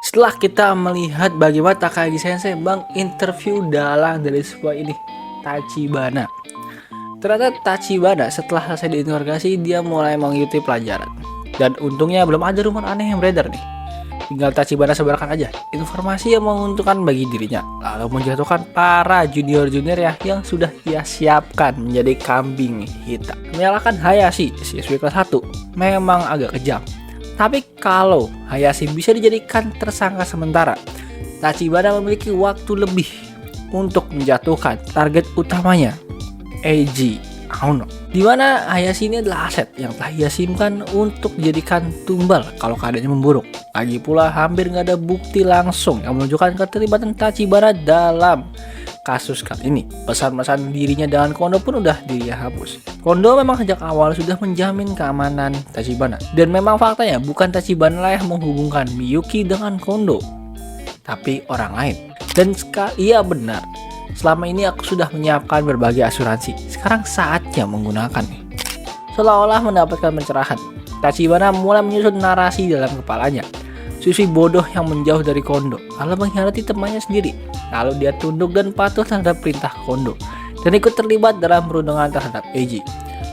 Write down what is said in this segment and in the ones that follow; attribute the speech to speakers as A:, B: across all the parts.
A: Setelah kita melihat bagaimana Takagi Sensei menginterview dalang dari sebuah ini, Tachibana. Ternyata Tachibana setelah selesai diinterogasi dia mulai mengikuti pelajaran. Dan untungnya belum ada rumor aneh yang beredar nih. Tinggal Tachibana sebarkan aja informasi yang menguntungkan bagi dirinya, lalu menjatuhkan para junior-junior yang sudah ia siapkan menjadi kambing hitam. Menyalahkan Hayashi, siswi kelas 1, memang agak kejam. Tapi kalau Hayashi bisa dijadikan tersangka sementara, Tachibana memiliki waktu lebih untuk menjatuhkan target utamanya, Eiji Aono. Dimana Hayashi ini adalah aset yang telah ia simpan untuk dijadikan tumbal kalau keadaannya memburuk. Lagi pula hampir nggak ada bukti langsung yang menunjukkan keterlibatan Tachibana dalam kasus kali ini. Pesan-pesan dirinya dengan Kondo pun udah dia hapus. Kondo memang sejak awal sudah menjamin keamanan Tachibana. Dan memang faktanya bukan Tachibana lah yang menghubungkan Miyuki dengan Kondo, tapi orang lain. Dan iya benar, selama ini aku sudah menyiapkan berbagai asuransi. Sekarang saatnya menggunakannya. Seolah-olah mendapatkan pencerahan, Tachibana mulai menyusun narasi dalam kepalanya. Sisi bodoh yang menjauh dari Kondo, lalu mengkhianati temannya sendiri. Lalu dia tunduk dan patuh terhadap perintah Kondo, dan ikut terlibat dalam perundungan terhadap Eiji.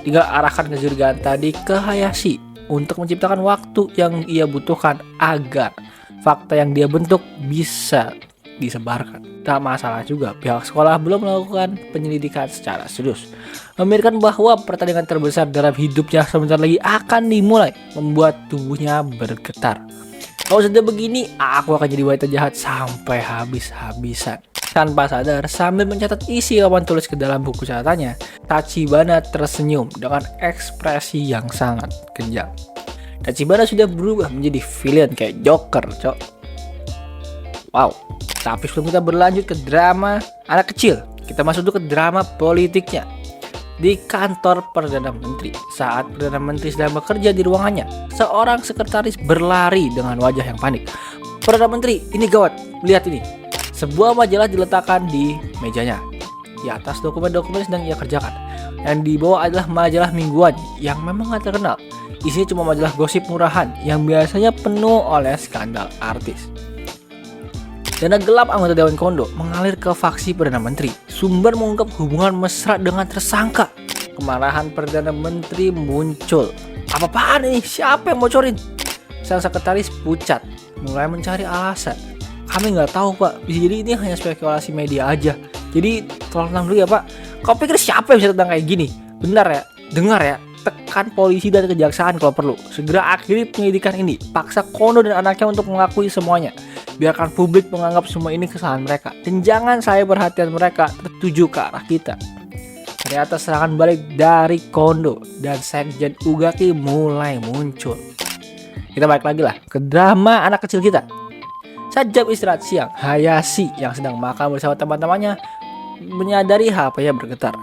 A: Tinggal arahkan kecurigaan tadi ke Hayashi untuk menciptakan waktu yang ia butuhkan agar fakta yang dia bentuk bisa disebarkan. Tak masalah juga pihak sekolah belum melakukan penyelidikan secara serius, memikirkan bahwa pertandingan terbesar dalam hidupnya sebentar lagi akan dimulai, membuat tubuhnya bergetar. Kalau sudah begini, aku akan jadi wanita jahat sampai habis-habisan. Tanpa sadar, sambil mencatat isi papan tulis ke dalam buku catatannya, Tachibana tersenyum dengan ekspresi yang sangat kejam. Tachibana sudah berubah menjadi villain kayak Joker, cok. Wow. Tapi sebelum kita berlanjut ke drama anak kecil, kita masuk dulu ke drama politiknya. Di kantor Perdana Menteri, saat Perdana Menteri sedang bekerja di ruangannya, seorang sekretaris berlari dengan wajah yang panik. Perdana Menteri, ini gawat, lihat ini. Sebuah majalah diletakkan di mejanya. Di atas dokumen-dokumen sedang ia kerjakan. Yang di bawah adalah majalah mingguan yang memang gak terkenal. Isinya cuma majalah gosip murahan yang biasanya penuh oleh skandal artis. Dana gelap anggota Dewan Kondo mengalir ke faksi Perdana Menteri. Sumber mengungkap hubungan mesra dengan tersangka. Kemarahan Perdana Menteri muncul. Apa-apaan ini? Siapa yang bocorin? Sang sekretaris pucat, mulai mencari alasan. Kami nggak tahu pak, bisa jadi ini hanya spekulasi media aja. Jadi tolong tenang dulu ya pak. Kau pikir siapa yang bisa tentang kayak gini? Benar ya? Dengar ya? Tekan polisi dan kejaksaan kalau perlu. Segera akhiri penyelidikan ini. Paksa Kondo dan anaknya untuk mengakui semuanya. Biarkan publik menganggap semua ini kesalahan mereka. Dan jangan saya perhatian mereka tertuju ke arah kita. Ternyata serangan balik dari Kondo dan Sekjen Ugaki mulai muncul. Kita balik lagi lah ke drama anak kecil kita. Saat jam istirahat siang, Hayashi yang sedang makan bersama teman-temannya menyadari HP-nya bergetar.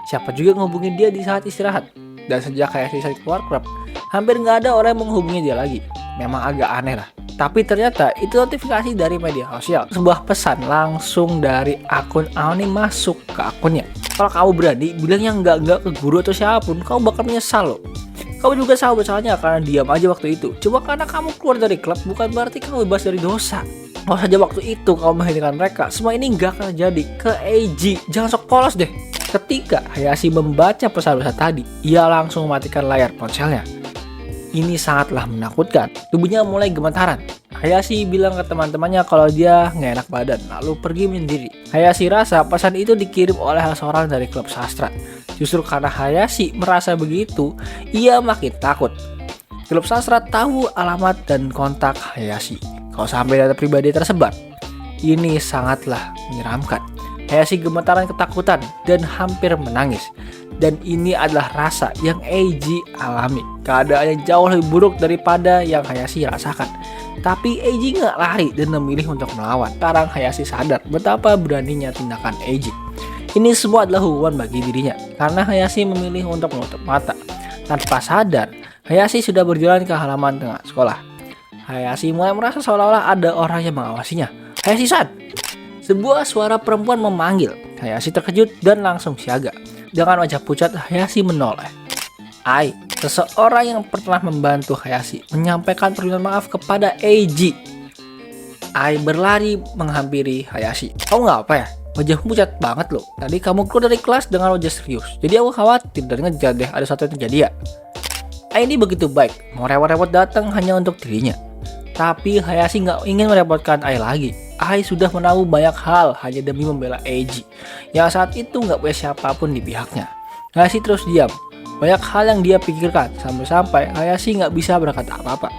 A: Siapa juga ngehubungin dia di saat istirahat. Dan sejak Hayashi keluar klub, hampir nggak ada orang yang menghubungi dia lagi. Memang agak aneh lah. Tapi ternyata itu notifikasi dari media sosial. Sebuah pesan langsung dari akun anonim masuk ke akunnya. Kalau kamu berani bilang yang enggak ke guru atau siapapun, kamu bakal menyesal loh. Kamu juga salah bersalahnya karena diam aja waktu itu. Coba karena kamu keluar dari klub bukan berarti kamu bebas dari dosa. Kalau saja waktu itu kamu menghentikan mereka, semua ini nggak akan terjadi. Ke Eiji, jangan sok polos deh. Ketika Hayashi membaca pesan-pesan tadi, ia langsung mematikan layar ponselnya. Ini sangatlah menakutkan. Tubuhnya mulai gemetaran. Hayashi bilang ke teman-temannya kalau dia nggak enak badan, lalu pergi menyendiri. Hayashi rasa pesan itu dikirim oleh seorang dari klub sastra. Justru karena Hayashi merasa begitu, ia makin takut. Klub sastra tahu alamat dan kontak Hayashi. Kalau sampai data pribadi tersebar, ini sangatlah menyeramkan. Hayashi gemetaran ketakutan dan hampir menangis. Dan ini adalah rasa yang Eiji alami. Keadaannya jauh lebih buruk daripada yang Hayashi rasakan. Tapi Eiji nggak lari dan memilih untuk melawan. Sekarang Hayashi sadar betapa beraninya tindakan Eiji. Ini semua adalah hukuman bagi dirinya. Karena Hayashi memilih untuk menutup mata. Tanpa sadar, Hayashi sudah berjalan ke halaman tengah sekolah. Hayashi mulai merasa seolah-olah ada orang yang mengawasinya. Hayashi-san! Sebuah suara perempuan memanggil. Hayashi terkejut dan langsung siaga. Dengan wajah pucat, Hayashi menoleh. Ai, seseorang yang pernah membantu Hayashi, menyampaikan permintaan maaf kepada Eiji. Ai berlari menghampiri Hayashi. Kamu nggak apa ya? Wajahmu pucat banget loh. Tadi kamu keluar dari kelas dengan wajah serius. Jadi aku khawatir dan ngejar deh ada sesuatu yang terjadi ya. Ai ini begitu baik, mau repot-repot datang hanya untuk dirinya. Tapi Hayashi nggak ingin merepotkan Ai lagi. Ai sudah menahu banyak hal hanya demi membela Eiji, yang saat itu nggak punya siapapun di pihaknya. Hayashi terus diam. Banyak hal yang dia pikirkan, sampai-sampai Hayashi nggak bisa berkata apa-apa.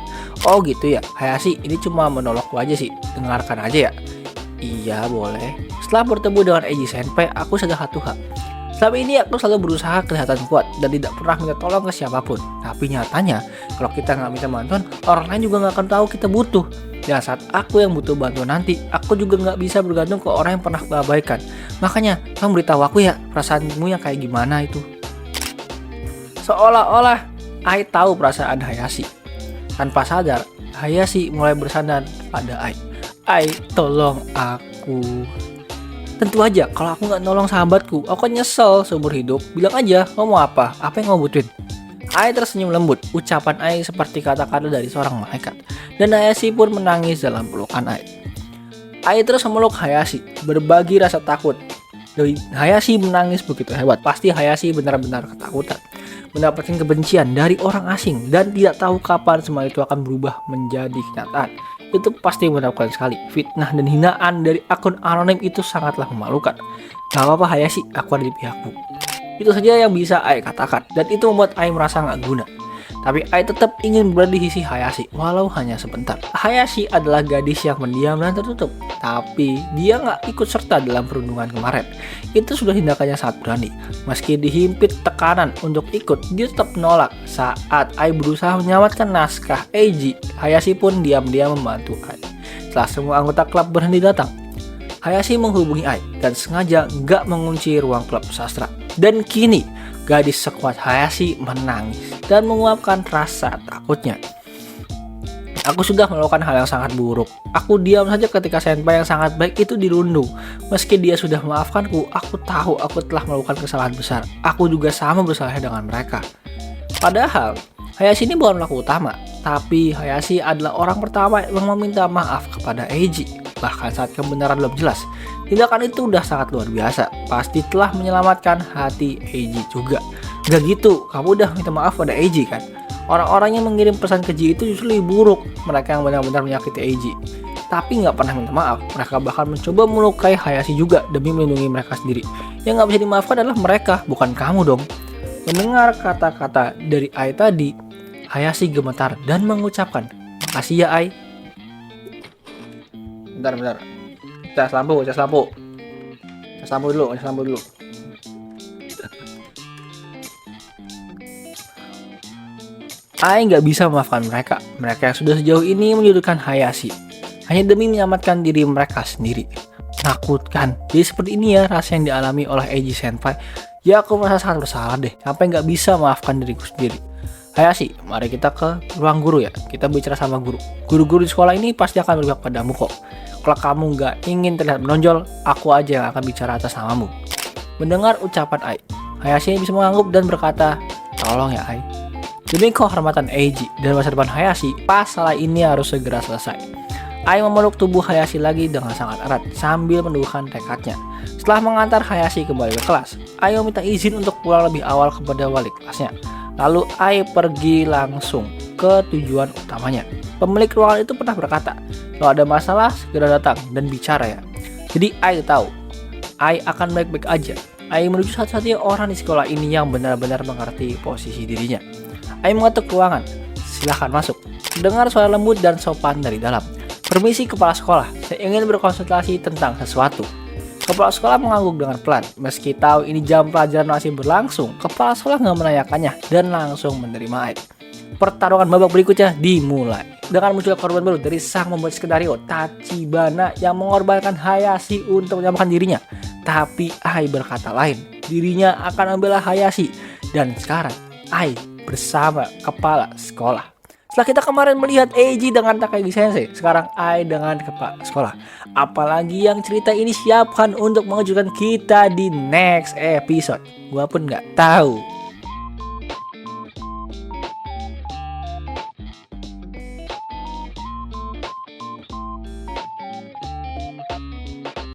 A: Oh gitu ya, Hayashi ini cuma menolongku aja sih, dengarkan aja ya. Iya boleh. Setelah bertemu dengan Eiji Senpai, aku sadar satu hal. Selama ini aku selalu berusaha kelihatan kuat dan tidak pernah minta tolong ke siapapun. Tapi nyatanya, kalau kita nggak minta bantuan, orang lain juga nggak akan tahu kita butuh. Dan saat aku yang butuh bantuan nanti, aku juga nggak bisa bergantung ke orang yang pernah mengabaikan. Makanya, kamu beritahu aku ya, perasaanmu yang kayak gimana itu. Seolah-olah Ai tahu perasaan Hayashi. Tanpa sadar, Hayashi mulai bersandar pada Ai. Ai, tolong aku. Tentu aja, kalau aku nggak nolong sahabatku, aku akan nyesel seumur hidup. Bilang aja, kamu mau apa? Apa yang kamu butuhin? Ai tersenyum lembut. Ucapan Ai seperti kata-kata dari seorang malaikat. Dan Hayashi pun menangis dalam pelukan Ai. Ai terus memeluk Hayashi, berbagi rasa takut. Hayashi menangis begitu hebat. Pasti Hayashi benar-benar ketakutan, mendapatkan kebencian dari orang asing, dan tidak tahu kapan semua itu akan berubah menjadi kenyataan. Itu pasti menakutkan sekali. Fitnah dan hinaan dari akun anonim itu sangatlah memalukan. Gak apa-apa Hayashi, aku ada di pihakmu. Itu saja yang bisa Ai katakan, dan itu membuat Ai merasa gak guna. Tapi Ai tetap ingin berada di sisi Hayashi, walau hanya sebentar. Hayashi adalah gadis yang mendiam dan tertutup, tapi dia gak ikut serta dalam perundungan kemarin. Itu sudah tindakannya sangat berani. Meski dihimpit tekanan untuk ikut, dia tetap menolak. Saat Ai berusaha menyelamatkan naskah Eiji, Hayashi pun diam-diam membantu Ai. Setelah semua anggota klub berhenti datang, Hayashi menghubungi Ai dan sengaja gak mengunci ruang klub sastra. Dan kini, gadis sekuat Hayashi menangis dan menguapkan rasa takutnya. Aku sudah melakukan hal yang sangat buruk. Aku diam saja ketika senpai yang sangat baik itu dirundung. Meski dia sudah memaafkanku, aku tahu aku telah melakukan kesalahan besar. Aku juga sama bersalah dengan mereka. Padahal, Hayashi ini bukan pelaku utama, tapi Hayashi adalah orang pertama yang meminta maaf kepada Eiji. Bahkan saat kebenaran belum jelas, tindakan itu udah sangat luar biasa. Pasti telah menyelamatkan hati Eiji juga. Gak gitu, kamu udah minta maaf pada Eiji kan? Orang-orang yang mengirim pesan keji itu justru lebih buruk. Mereka yang benar-benar menyakiti Eiji, tapi gak pernah minta maaf. Mereka bahkan mencoba melukai Hayashi juga demi melindungi mereka sendiri. Yang gak bisa dimaafkan adalah mereka, bukan kamu dong. Mendengar kata-kata dari Ai tadi, Hayashi gemetar dan mengucapkan, "Makasih ya Ai." Bentar. Cas lampu dulu. Ai nggak bisa memaafkan mereka yang sudah sejauh ini menyudutkan Hayashi hanya demi menyelamatkan diri mereka sendiri. Menakutkan. Jadi seperti ini ya rasa yang dialami oleh Eiji Senpai. Ya aku merasa sangat bersalah deh, sampai nggak bisa memaafkan diriku sendiri. Hayashi, mari kita ke ruang guru ya. Kita bicara sama guru. Guru-guru di sekolah ini pasti akan berpihak padamu kok. Kalau kamu nggak ingin terlihat menonjol, aku aja yang akan bicara atas namamu. Mendengar ucapan Ai, Hayashi bisa mengangguk dan berkata, "Tolong ya Ai. Demi kehormatan Eiji dan masa depan Hayashi, masalah ini harus segera selesai." Ai memeluk tubuh Hayashi lagi dengan sangat erat sambil meneguhkan tekadnya. Setelah mengantar Hayashi kembali ke kelas, Ai meminta izin untuk pulang lebih awal kepada wali kelasnya. Lalu Ai pergi langsung ke tujuan utamanya. Pemilik ruangan itu pernah berkata, "Kalau ada masalah segera datang dan bicara ya." Jadi Ai tahu, Ai akan baik-baik aja. Ai menuju satu-satunya orang di sekolah ini yang benar-benar mengerti posisi dirinya. Ai mengetuk ruangan. "Silahkan masuk." Dengar suara lembut dan sopan dari dalam. "Permisi kepala sekolah, saya ingin berkonsultasi tentang sesuatu." Kepala sekolah mengangguk dengan pelan. Meski tahu ini jam pelajaran masih berlangsung, kepala sekolah nggak menanyakannya dan langsung menerima Ai. Pertarungan babak berikutnya dimulai dengan muncul korban baru dari sang membuat skenario, Tachibana, yang mengorbankan Hayashi untuk menyelamatkan dirinya. Tapi Ai berkata lain, dirinya akan membela Hayashi. Dan sekarang Ai bersama kepala sekolah. Setelah kita kemarin melihat Eiji dengan Takagi Sensei, sekarang Ai dengan kepala sekolah. Apalagi yang cerita ini siapkan untuk mengejutkan kita di next episode. Gua pun nggak tahu.